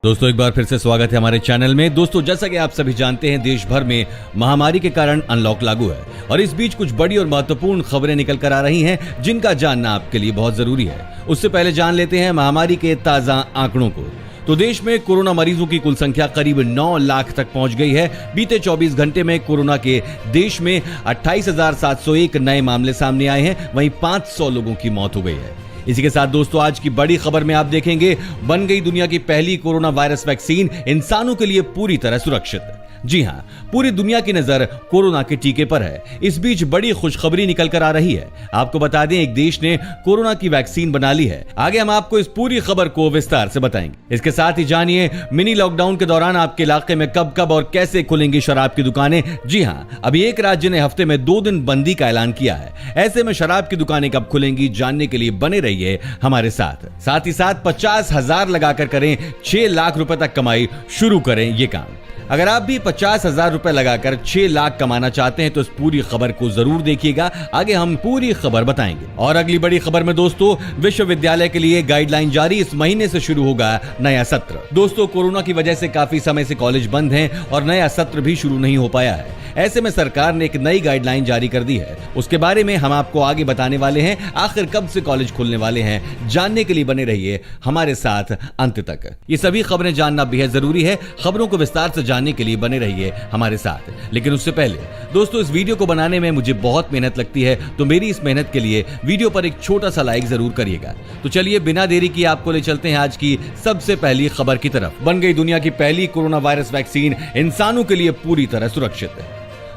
दोस्तों एक बार फिर से स्वागत है हमारे चैनल में। दोस्तों जैसा कि आप सभी जानते हैं, देश भर में महामारी के कारण अनलॉक लागू है और इस बीच कुछ बड़ी और महत्वपूर्ण खबरें निकल कर आ रही हैं जिनका जानना आपके लिए बहुत जरूरी है। उससे पहले जान लेते हैं महामारी के ताजा आंकड़ों को। तो देश में कोरोना मरीजों की कुल संख्या करीब 9 लाख तक पहुंच गई है। बीते 24 घंटे में कोरोना के देश में 28,701 नए मामले सामने आए हैं, वहीं 500 लोगों की मौत हो गई है। इसी के साथ दोस्तों आज की बड़ी खबर में आप देखेंगे, बन गई दुनिया की पहली कोरोना वायरस वैक्सीन इंसानों के लिए पूरी तरह सुरक्षित। जी हां, पूरी दुनिया की नजर कोरोना के टीके पर है। इस बीच बड़ी खुशखबरी निकल कर आ रही है। आपको बता दें, एक देश ने कोरोना की वैक्सीन बना ली है। आगे हम आपको इस पूरी खबर को विस्तार से बताएंगे। इसके साथ ही जानिए मिनी लॉकडाउन के दौरान आपके इलाके में कब कब और कैसे खुलेंगी शराब की दुकानें। जी हां, अभी एक राज्य ने हफ्ते में 2 दिन बंदी का ऐलान किया है। ऐसे में शराब की दुकानें कब खुलेंगी जानने के लिए बने रहिए हमारे साथ ही साथ 50,000 लगाकर करें 6 लाख रुपए तक कमाई शुरू करें ये काम। अगर आप भी 50,000 रुपए लगाकर 6 लाख कमाना चाहते हैं तो इस पूरी खबर को जरूर देखिएगा। आगे हम पूरी खबर बताएंगे। और अगली बड़ी खबर में दोस्तों, विश्वविद्यालय के लिए गाइडलाइन जारी। इस महीने से शुरू होगा नया सत्र। दोस्तों कोरोना की वजह से काफी समय से कॉलेज बंद हैं और नया सत्र भी शुरू नहीं हो पाया है। ऐसे में सरकार ने एक नई गाइडलाइन जारी कर दी है। उसके बारे में हम आपको आगे बताने वाले हैं। आखिर कब से कॉलेज खुलने वाले हैं जानने के लिए बने रहिए हमारे साथ अंत तक। ये सभी खबरें जानना बेहद जरूरी है। खबरों को विस्तार से जानने के लिए बने रहिए हमारे साथ। लेकिन उससे पहले दोस्तों, इस वीडियो को बनाने में मुझे बहुत मेहनत लगती है, तो मेरी इस मेहनत के लिए वीडियो पर एक छोटा सा लाइक जरूर करिएगा। तो चलिए बिना देरी किए आपको ले चलते हैं आज की सबसे पहली खबर की तरफ। बन गई दुनिया की पहली कोरोना वायरस वैक्सीन इंसानों के लिए पूरी तरह सुरक्षित है।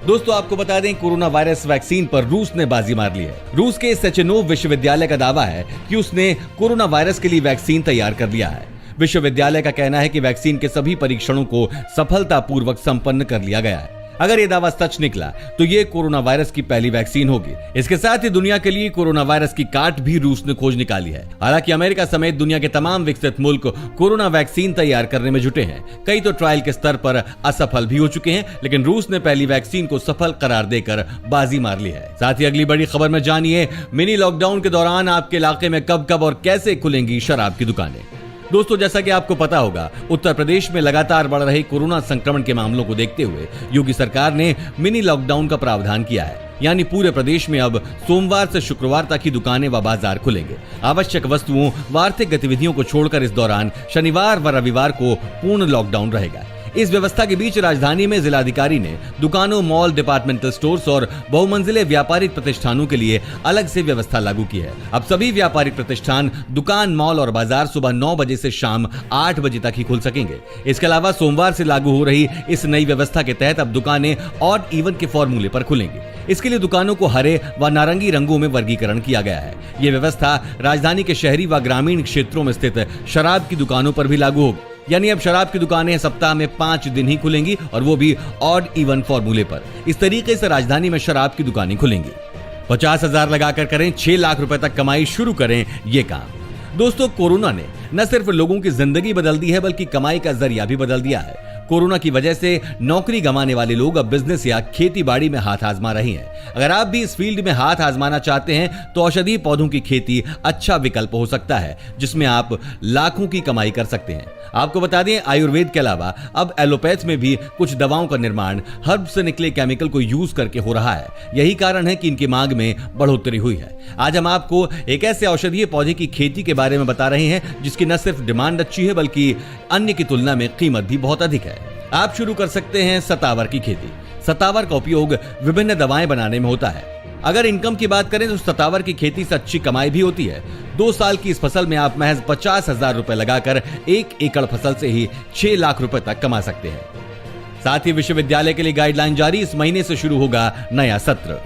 दोस्तों आपको बता दें, कोरोना वायरस वैक्सीन पर रूस ने बाजी मार ली है। रूस के सेचेनोव विश्वविद्यालय का दावा है कि उसने कोरोना वायरस के लिए वैक्सीन तैयार कर लिया है। विश्वविद्यालय का कहना है कि वैक्सीन के सभी परीक्षणों को सफलतापूर्वक संपन्न कर लिया गया है। अगर यह दावा सच निकला तो ये कोरोना वायरस की पहली वैक्सीन होगी। इसके साथ ही दुनिया के लिए कोरोना वायरस की काट भी रूस ने खोज निकाली है। हालांकि अमेरिका समेत दुनिया के तमाम विकसित मुल्क कोरोना वैक्सीन तैयार करने में जुटे हैं। कई तो ट्रायल के स्तर पर असफल भी हो चुके हैं, लेकिन रूस ने पहली वैक्सीन को सफल करार देकर बाजी मार ली है। साथ ही अगली बड़ी खबर में जानिए, मिनी लॉकडाउन के दौरान आपके इलाके में कब कब और कैसे खुलेंगी शराब की दुकानें। दोस्तों जैसा कि आपको पता होगा, उत्तर प्रदेश में लगातार बढ़ रहे कोरोना संक्रमण के मामलों को देखते हुए योगी सरकार ने मिनी लॉकडाउन का प्रावधान किया है। यानी पूरे प्रदेश में अब सोमवार से शुक्रवार तक ही दुकानें व बाजार खुलेंगे। आवश्यक वस्तुओं व आर्थिक गतिविधियों को छोड़कर इस दौरान शनिवार व रविवार को पूर्ण लॉकडाउन रहेगा। इस व्यवस्था के बीच राजधानी में जिलाधिकारी ने दुकानों, मॉल, डिपार्टमेंटल स्टोर्स और बहुमंजिले व्यापारिक प्रतिष्ठानों के लिए अलग से व्यवस्था लागू की है। अब सभी व्यापारिक प्रतिष्ठान, दुकान, मॉल और बाजार सुबह 9 बजे से शाम 8 बजे तक ही खुल सकेंगे। इसके अलावा सोमवार से लागू हो रही इस नई व्यवस्था के तहत अब दुकानें ऑड इवन के फॉर्मूले पर खुलेंगी। इसके लिए दुकानों को हरे व नारंगी रंगों में वर्गीकरण किया गया है। ये व्यवस्था राजधानी के शहरी व ग्रामीण क्षेत्रों में स्थित शराब की दुकानों पर भी लागू होगी। यानी अब शराब की दुकानें सप्ताह में 5 दिन ही खुलेंगी और वो भी ऑड इवन फॉर्मूले पर। इस तरीके से राजधानी में शराब की दुकानें खुलेंगी। 50,000 लगाकर करें 6 लाख रुपए तक कमाई शुरू करें ये काम। दोस्तों कोरोना ने न सिर्फ लोगों की जिंदगी बदल दी है, बल्कि कमाई का जरिया भी बदल दिया है। कोरोना की वजह से नौकरी गंवाने वाले लोग अब बिजनेस या खेती बाड़ी में हाथ आजमा रहे हैं। अगर आप भी इस फील्ड में हाथ आजमाना चाहते हैं तो औषधीय पौधों की खेती अच्छा विकल्प हो सकता है, जिसमें आप लाखों की कमाई कर सकते हैं। आपको बता दें, आयुर्वेद के अलावा अब एलोपैथ में भी कुछ दवाओं का निर्माण हर्ब से निकले केमिकल को यूज करके हो रहा है। यही कारण है कि इनकी मांग में बढ़ोतरी हुई है। आज हम आपको एक ऐसे औषधीय पौधे की खेती के बारे में बता रहे हैं जिसकी न सिर्फ डिमांड अच्छी है, बल्कि अन्य की तुलना में कीमत भी बहुत अधिक है। आप शुरू कर सकते हैं सतावर की खेती। सतावर का उपयोग विभिन्न दवाएं बनाने में होता है। अगर इनकम की बात करें तो सतावर की खेती से अच्छी कमाई भी होती है। 2 साल की इस फसल में आप महज 50,000 रुपए लगाकर 1 एकड़ फसल से ही 6 लाख रुपए तक कमा सकते हैं। साथ ही विश्वविद्यालय के लिए गाइडलाइन जारी। इस महीने से शुरू होगा नया सत्र।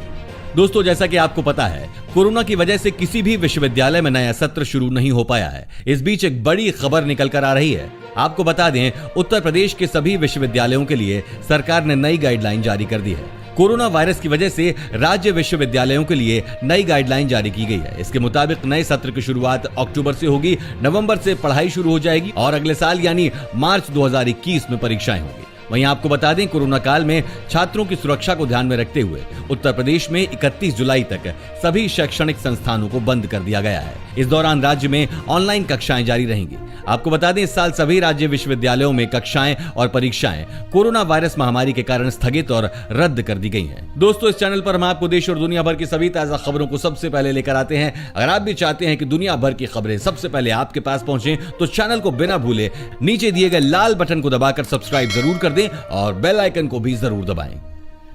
दोस्तों जैसा कि आपको पता है, कोरोना की वजह से किसी भी विश्वविद्यालय में नया सत्र शुरू नहीं हो पाया है। इस बीच एक बड़ी खबर निकल कर आ रही है। आपको बता दें, उत्तर प्रदेश के सभी विश्वविद्यालयों के लिए सरकार ने नई गाइडलाइन जारी कर दी है। कोरोना वायरस की वजह से राज्य विश्वविद्यालयों के लिए नई गाइडलाइन जारी की गई है। इसके मुताबिक नए सत्र की शुरुआत अक्टूबर से होगी, नवंबर से पढ़ाई शुरू हो जाएगी और अगले साल यानी मार्च 2021 में परीक्षाएं होंगी। वहीं आपको बता दें, कोरोना काल में छात्रों की सुरक्षा को ध्यान में रखते हुए उत्तर प्रदेश में 31 जुलाई तक सभी शैक्षणिक संस्थानों को बंद कर दिया गया है। इस दौरान राज्य में ऑनलाइन कक्षाएं जारी रहेंगी। आपको बता दें, इस साल सभी राज्य विश्वविद्यालयों में कक्षाएं और परीक्षाएं कोरोना वायरस महामारी के कारण स्थगित और रद्द कर दी गई हैं। दोस्तों, इस चैनल पर हम आपको देश और दुनिया भर की सभी ताजा खबरों को सबसे पहले लेकर आते हैं। अगर आप भी चाहते हैं कि दुनिया भर की खबरें सबसे पहले आपके पास पहुंचे, तो चैनल को बिना भूले नीचे दिए गए लाल बटन को दबाकर सब्सक्राइब जरूर कर दें और बेल आइकन को भी जरूर दबाएं।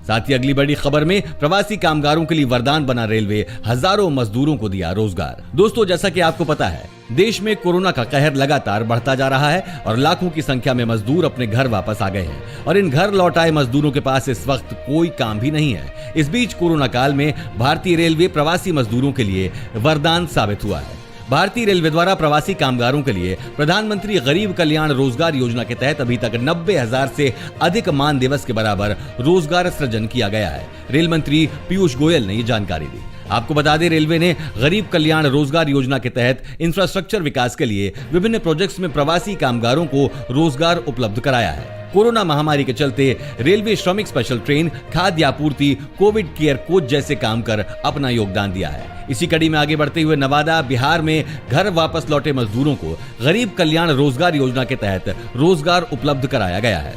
साथ ही अगली बड़ी खबर में प्रवासी कामगारों के लिए वरदान बना रेलवे, हजारों मजदूरों को दिया रोजगार। दोस्तों, जैसा कि आपको पता है, देश में कोरोना का कहर लगातार बढ़ता जा रहा है और लाखों की संख्या में मजदूर अपने घर वापस आ गए हैं और इन घर लौट आए मजदूरों के पास इस वक्त कोई काम भी नहीं है। इस बीच कोरोना काल में भारतीय रेलवे प्रवासी मजदूरों के लिए वरदान साबित हुआ है। भारतीय रेलवे द्वारा प्रवासी कामगारों के लिए प्रधानमंत्री गरीब कल्याण रोजगार योजना के तहत अभी तक 90,000 से अधिक मान दिवस के बराबर रोजगार सृजन किया गया है। रेल मंत्री पीयूष गोयल ने ये जानकारी दी। आपको बता दें, रेलवे ने गरीब कल्याण रोजगार योजना के तहत इंफ्रास्ट्रक्चर विकास के लिए विभिन्न प्रोजेक्ट्स में प्रवासी कामगारों को रोजगार उपलब्ध कराया है। कोरोना महामारी के चलते रेलवे श्रमिक स्पेशल ट्रेन, खाद्य आपूर्ति, कोविड केयर कोच जैसे काम कर अपना योगदान दिया है। इसी कड़ी में आगे बढ़ते हुए नवादा, बिहार में घर वापस लौटे मजदूरों को गरीब कल्याण रोजगार योजना के तहत रोजगार उपलब्ध कराया गया है।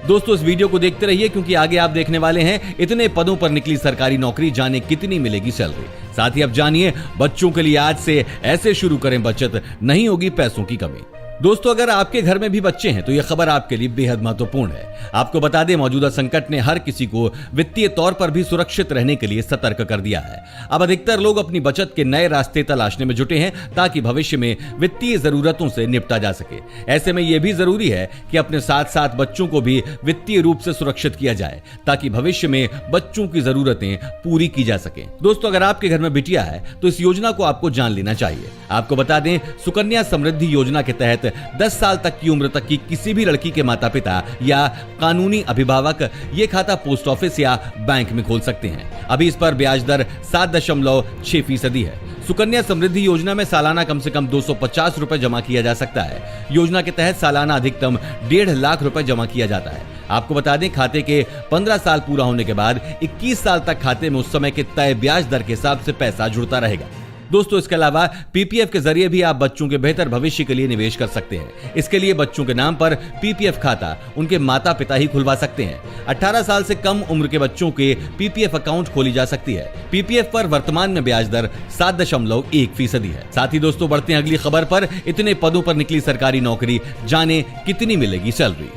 दोस्तों, इस वीडियो को देखते रहिए क्योंकि आगे आप देखने वाले हैं इतने पदों पर निकली सरकारी नौकरी, जाने कितनी मिलेगी सैलरी। साथ ही अब जानिए, बच्चों के लिए आज से ऐसे शुरू करें बचत, नहीं होगी पैसों की कमी। दोस्तों, अगर आपके घर में भी बच्चे हैं तो यह खबर आपके लिए बेहद महत्वपूर्ण है। आपको बता दें, मौजूदा संकट ने हर किसी को वित्तीय तौर पर भी सुरक्षित रहने के लिए सतर्क कर दिया है। अब अधिकतर लोग अपनी बचत के नए रास्ते तलाशने में जुटे हैं ताकि भविष्य में वित्तीय जरूरतों से निपटा जा सके। ऐसे में यह भी जरूरी है कि अपने साथ साथ बच्चों को भी वित्तीय रूप से सुरक्षित किया जाए ताकि भविष्य में बच्चों की जरूरतें पूरी की जा सके। दोस्तों, अगर आपके घर में बिटिया है तो इस योजना को आपको जान लेना चाहिए। आपको बता दें, सुकन्या समृद्धि योजना के तहत 10 साल तक की उम्र तक की किसी भी लड़की के माता पिता या कानूनी अभिभावक ये खाता पोस्ट ऑफिस या बैंक में खोल सकते हैं। अभी इस पर ब्याज दर 7.6% है। सुकन्या समृद्धि योजना में सालाना कम से कम 250 रुपए जमा किया जा सकता है। योजना के तहत सालाना अधिकतम 1.5 लाख रुपए जमा किया जाता है। आपको बता दें, खाते के 15 साल पूरा होने के बाद 21 साल तक खाते में उस समय के तय ब्याज दर के हिसाब से पैसा जुड़ता रहेगा। दोस्तों, इसके अलावा पीपीएफ के जरिए भी आप बच्चों के बेहतर भविष्य के लिए निवेश कर सकते हैं। इसके लिए बच्चों के नाम पर पीपीएफ खाता उनके माता पिता ही खुलवा सकते हैं। 18 साल से कम उम्र के बच्चों के पीपीएफ अकाउंट खोली जा सकती है। पीपीएफ पर वर्तमान में ब्याज दर 7.1% है। साथ ही दोस्तों, बढ़ते हैं अगली खबर पर। इतने पदों पर निकली सरकारी नौकरी, जाने कितनी मिलेगी सैलरी।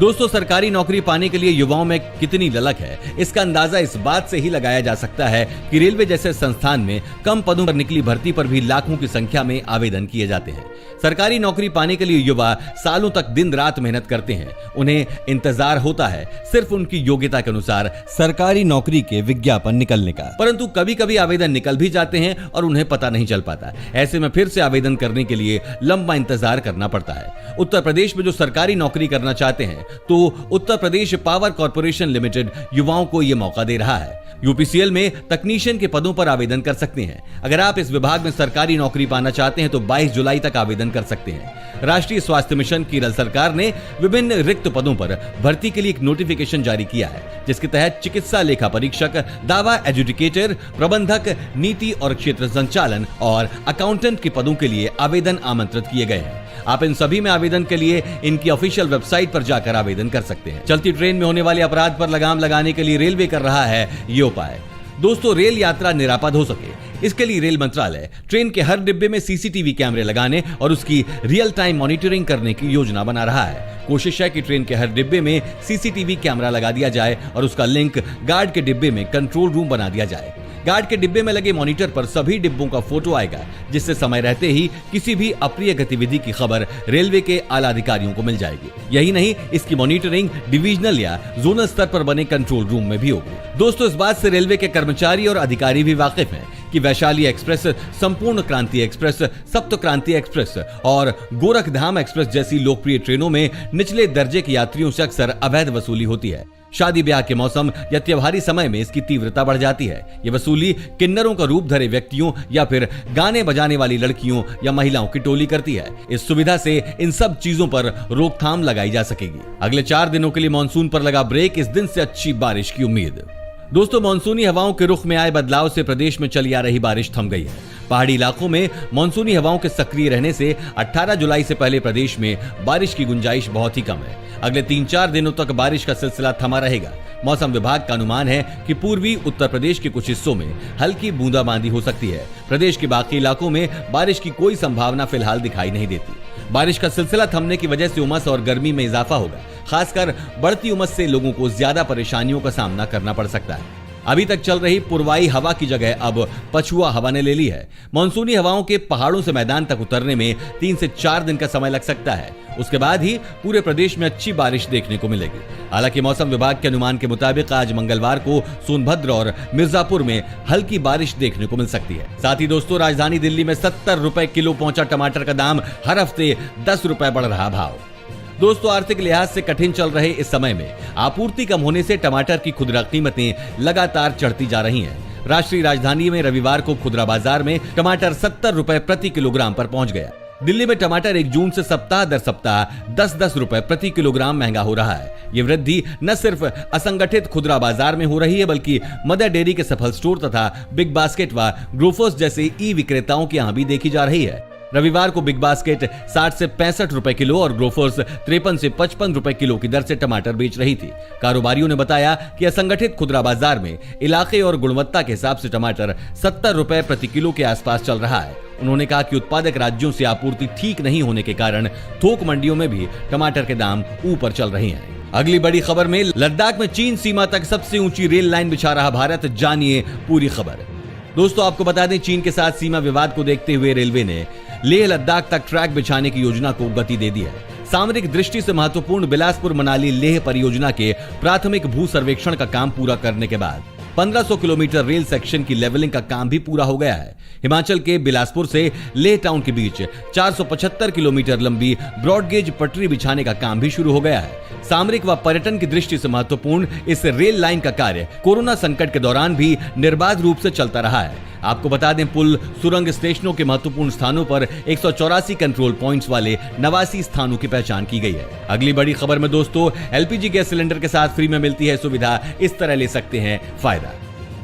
दोस्तों, सरकारी नौकरी पाने के लिए युवाओं में कितनी ललक है, इसका अंदाजा इस बात से ही लगाया जा सकता है कि रेलवे जैसे संस्थान में कम पदों पर निकली भर्ती पर भी लाखों की संख्या में आवेदन किए जाते हैं। सरकारी नौकरी पाने के लिए युवा सालों तक दिन रात मेहनत करते हैं। उन्हें इंतजार होता है सिर्फ उनकी योग्यता के अनुसार सरकारी नौकरी के विज्ञापन निकलने का, परंतु कभी कभी आवेदन निकल भी जाते हैं और उन्हें पता नहीं चल पाता। ऐसे में फिर से आवेदन करने के लिए लंबा इंतजार करना पड़ता है। उत्तर प्रदेश में जो सरकारी नौकरी करना चाहते हैं तो Uttar Pradesh power corporation limited युवाओं को यह मौका दे रहा है। यूपीसीएल में तकनीशियन के पदों पर आवेदन कर सकते हैं। अगर आप इस विभाग में सरकारी नौकरी पाना चाहते हैं तो 22 जुलाई तक आवेदन कर सकते हैं। राष्ट्रीय स्वास्थ्य मिशन केरल सरकार ने विभिन्न रिक्त पदों पर भर्ती के लिए एक नोटिफिकेशन जारी किया है, जिसके तहत चिकित्सा लेखा परीक्षक, दावा एजुडिकेटर, प्रबंधक, नीति और क्षेत्र संचालन और अकाउंटेंट के पदों के लिए आवेदन आमंत्रित किए गए हैं। आप इन सभी में आवेदन के लिए इनकी ऑफिशियल वेबसाइट पर जाकर आवेदन कर सकते हैं। चलती ट्रेन में होने वाले अपराध पर लगाम लगाने के लिए रेलवे कर रहा है ये उपाय। दोस्तों, रेल यात्रा निरापद हो सके, इसके लिए रेल मंत्रालय ट्रेन के हर डिब्बे में सीसीटीवी कैमरे लगाने और उसकी रियल टाइम मॉनिटरिंग करने की योजना बना रहा है। कोशिश है कि ट्रेन के हर डिब्बे में सीसीटीवी कैमरा लगा दिया जाए और उसका लिंक गार्ड के डिब्बे में कंट्रोल रूम बना दिया जाए। गार्ड के डिब्बे में लगे मॉनिटर पर सभी डिब्बों का फोटो आएगा, जिससे समय रहते ही किसी भी अप्रिय गतिविधि की खबर रेलवे के आला अधिकारियों को मिल जाएगी। यही नहीं, इसकी मॉनिटरिंग डिविजनल या जोनल स्तर पर बने कंट्रोल रूम में भी होगी। दोस्तों, इस बात से रेलवे के कर्मचारी और अधिकारी भी वाकिफ हैं कि वैशाली एक्सप्रेस, संपूर्ण क्रांति एक्सप्रेस, सप्त क्रांति एक्सप्रेस और गोरखधाम एक्सप्रेस जैसी लोकप्रिय ट्रेनों में निचले दर्जे के यात्रियों से अक्सर अवैध वसूली होती है। शादी ब्याह के मौसम या त्योहारी समय में इसकी तीव्रता बढ़ जाती है। ये वसूली किन्नरों का रूप धरे व्यक्तियों या फिर गाने बजाने वाली लड़कियों या महिलाओं की टोली करती है। इस सुविधा से इन सब चीजों पर रोकथाम लगाई जा सकेगी। अगले 4 दिनों के लिए मानसून पर लगा ब्रेक, इस दिन से अच्छी बारिश की उम्मीद। दोस्तों, मानसूनी हवाओं के रुख में आए बदलाव से प्रदेश में चली आ रही बारिश थम गई है। पहाड़ी इलाकों में मानसूनी हवाओं के सक्रिय रहने से 18 जुलाई से पहले प्रदेश में बारिश की गुंजाइश बहुत ही कम है। अगले 3-4 दिनों तक बारिश का सिलसिला थमा रहेगा। मौसम विभाग का अनुमान है कि पूर्वी उत्तर प्रदेश के कुछ हिस्सों में हल्की बूंदाबांदी हो सकती है। प्रदेश के बाकी इलाकों में बारिश की कोई संभावना फिलहाल दिखाई नहीं देती। बारिश का सिलसिला थमने की वजह से उमस और गर्मी में इजाफा होगा। खासकर बढ़ती उमस से लोगों को ज्यादा परेशानियों का सामना करना पड़ सकता है। अभी तक चल रही पूर्वाई हवा की जगह अब पछुआ हवा ने ले ली है। मानसूनी हवाओं के पहाड़ों से मैदान तक उतरने में 3 से 4 दिन का समय लग सकता है। उसके बाद ही पूरे प्रदेश में अच्छी बारिश देखने को मिलेगी। हालांकि मौसम विभाग के अनुमान के मुताबिक आज मंगलवार को सोनभद्र और मिर्जापुर में हल्की बारिश देखने को मिल सकती है। साथ ही दोस्तों, राजधानी दिल्ली में 70 रुपए किलो पहुंचा टमाटर का दाम, हर हफ्ते 10 रुपए बढ़ रहा भाव। दोस्तों, आर्थिक लिहाज से कठिन चल रहे इस समय में आपूर्ति कम होने से टमाटर की खुदरा कीमतें लगातार चढ़ती जा रही हैं। राष्ट्रीय राजधानी में रविवार को खुदरा बाजार में टमाटर 70 रुपए प्रति किलोग्राम पर पहुंच गया। दिल्ली में टमाटर 1 जून से सप्ताह दर सप्ताह 10-10 रुपए प्रति किलोग्राम महंगा हो रहा है। ये वृद्धि न सिर्फ असंगठित खुदरा बाजार में हो रही है, बल्कि मदर डेयरी के सफल स्टोर तथा बिग बास्केट व ग्रोफर्स जैसे ई विक्रेताओं के यहाँ भी देखी जा रही है। रविवार को बिग बास्केट 60 से 65 रुपए किलो और ग्रोफर्स 53 से 55 रुपए किलो की दर से टमाटर बेच रही थी। कारोबारियों ने बताया कि असंगठित खुदरा बाजार में इलाके और गुणवत्ता के हिसाब से टमाटर 70 रुपए प्रति किलो के आसपास चल रहा है। उन्होंने कहा कि उत्पादक राज्यों से आपूर्ति ठीक नहीं होने के कारण थोक मंडियों में भी टमाटर के दाम ऊपर चल रहे हैं। अगली बड़ी खबर में, लद्दाख में चीन सीमा तक सबसे ऊंची रेल लाइन बिछा रहा भारत, जानिए पूरी खबर। दोस्तों, आपको बता दें, चीन के साथ सीमा विवाद को देखते हुए रेलवे ने लेह लद्दाख तक ट्रैक बिछाने की योजना को गति दे दी है। सामरिक दृष्टि से महत्वपूर्ण बिलासपुर मनाली लेह परियोजना के प्राथमिक भू सर्वेक्षण का काम पूरा करने के बाद 1500 किलोमीटर रेल सेक्शन की लेवलिंग का काम भी पूरा हो गया है। हिमाचल के बिलासपुर से लेह टाउन के बीच 475 किलोमीटर लंबी ब्रॉडगेज पटरी बिछाने का काम भी शुरू हो गया है। सामरिक व पर्यटन की दृष्टि से महत्वपूर्ण इस रेल लाइन का कार्य कोरोना संकट के दौरान भी निर्बाध रूप से चलता रहा है। आपको बता दें, पुल, सुरंग, स्टेशनों के महत्वपूर्ण स्थानों पर 184 कंट्रोल पॉइंट्स वाले 89 स्थानों की पहचान की गई है। अगली बड़ी खबर में दोस्तों, एलपीजी गैस सिलेंडर के साथ फ्री में मिलती है सुविधा, इस तरह ले सकते हैं फायदा।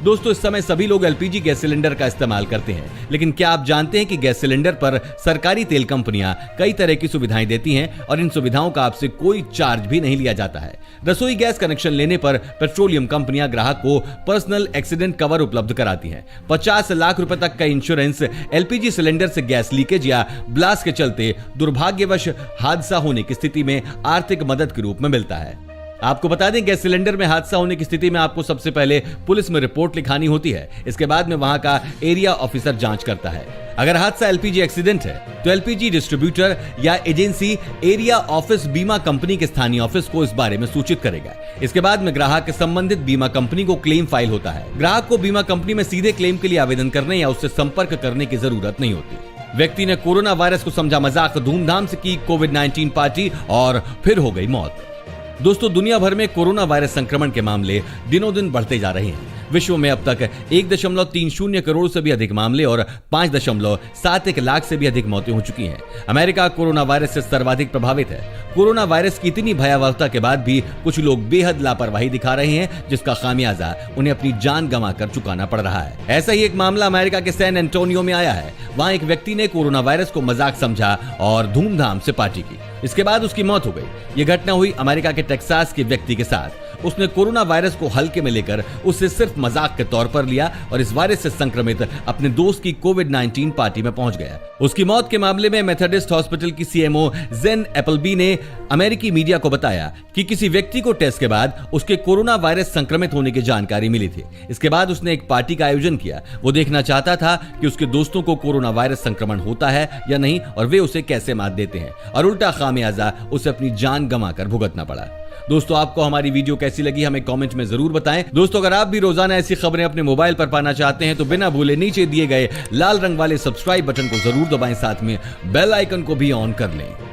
दोस्तों, इस समय सभी लोग एलपीजी गैस सिलेंडर का इस्तेमाल करते हैं, लेकिन क्या आप जानते हैं कि गैस सिलेंडर पर सरकारी तेल कंपनियां कई तरह की सुविधाएं देती हैं और इन सुविधाओं का आपसे कोई चार्ज भी नहीं लिया जाता है। रसोई गैस कनेक्शन लेने पर पेट्रोलियम कंपनियां ग्राहक को पर्सनल एक्सीडेंट कवर उपलब्ध कराती हैं। 50 लाख रुपए तक का इंश्योरेंस एलपीजी सिलेंडर से गैस लीकेज या ब्लास्ट के चलते दुर्भाग्यवश हादसा होने की स्थिति में आर्थिक मदद के रूप में मिलता है। आपको बता दें, गैस सिलेंडर में हादसा होने की स्थिति में आपको सबसे पहले पुलिस में रिपोर्ट लिखानी होती है। इसके बाद में वहां का एरिया ऑफिसर जांच करता है। अगर हादसा एलपीजी एक्सीडेंट है तो एलपीजी डिस्ट्रीब्यूटर या एजेंसी एरिया ऑफिस बीमा कंपनी के स्थानीय ऑफिस को इस बारे में सूचित करेगा। इसके बाद में ग्राहक के संबंधित बीमा कंपनी को क्लेम फाइल होता है। ग्राहक को बीमा कंपनी में सीधे क्लेम के लिए आवेदन करने या उससे संपर्क करने की जरूरत नहीं होती। व्यक्ति ने कोरोना वायरस को समझा मजाक, धूमधाम से की कोविड-19 पार्टी और फिर हो गई मौत। दोस्तों, दुनिया भर में कोरोना वायरस संक्रमण के मामले दिनों दिन बढ़ते जा रहे हैं। विश्व में अब तक 1.30 करोड़ से भी अधिक मामले और 5.71 लाख से भी अधिक मौतें हो चुकी हैं। अमेरिका कोरोना वायरस से सर्वाधिक प्रभावित है। कोरोना वायरस की इतनी भयावहता के बाद भी कुछ लोग बेहद लापरवाही दिखा रहे हैं, जिसका खामियाजा उन्हें अपनी जान गंवाकर चुकाना पड़ रहा है। ऐसा ही एक मामला अमेरिका के सैन एंटोनियो में आया है। वहां एक व्यक्ति ने कोरोना वायरस को मजाक समझा और धूमधाम से पार्टी की। इसके बाद उसकी मौत हो गई। ये घटना हुई अमेरिका के टेक्सास के व्यक्ति के साथ। उसने कोरोना वायरस को हल्के में लेकर उसे सिर्फ मजाक के तौर पर लिया और इस वायरस से संक्रमित अपने दोस्त की कोविड-19 पार्टी में पहुंच गया। उसकी मौत के मामले में मेथोडिस्ट हॉस्पिटल की सीएमओ जेन एप्पलबी ने अमेरिकी मीडिया को बताया कि किसी व्यक्ति को टेस्ट के बाद उसके कोरोना वायरस संक्रमित होने की जानकारी मिली थी। इसके बाद उसने एक पार्टी का आयोजन किया। वो देखना चाहता था कि उसके दोस्तों को कोरोना वायरस संक्रमण होता है या नहीं और वे उसे कैसे मात देते हैं, और उल्टा खामियाजा उसे अपनी जान गंवाकर भुगतना पड़ा। दोस्तों, आपको हमारी वीडियो कैसी लगी हमें कमेंट में जरूर बताएं। दोस्तों, अगर आप भी रोजाना ऐसी खबरें अपने मोबाइल पर पाना चाहते हैं तो बिना भूले नीचे दिए गए लाल रंग वाले सब्सक्राइब बटन को जरूर दबाएं, साथ में बेल आइकन को भी ऑन कर लें।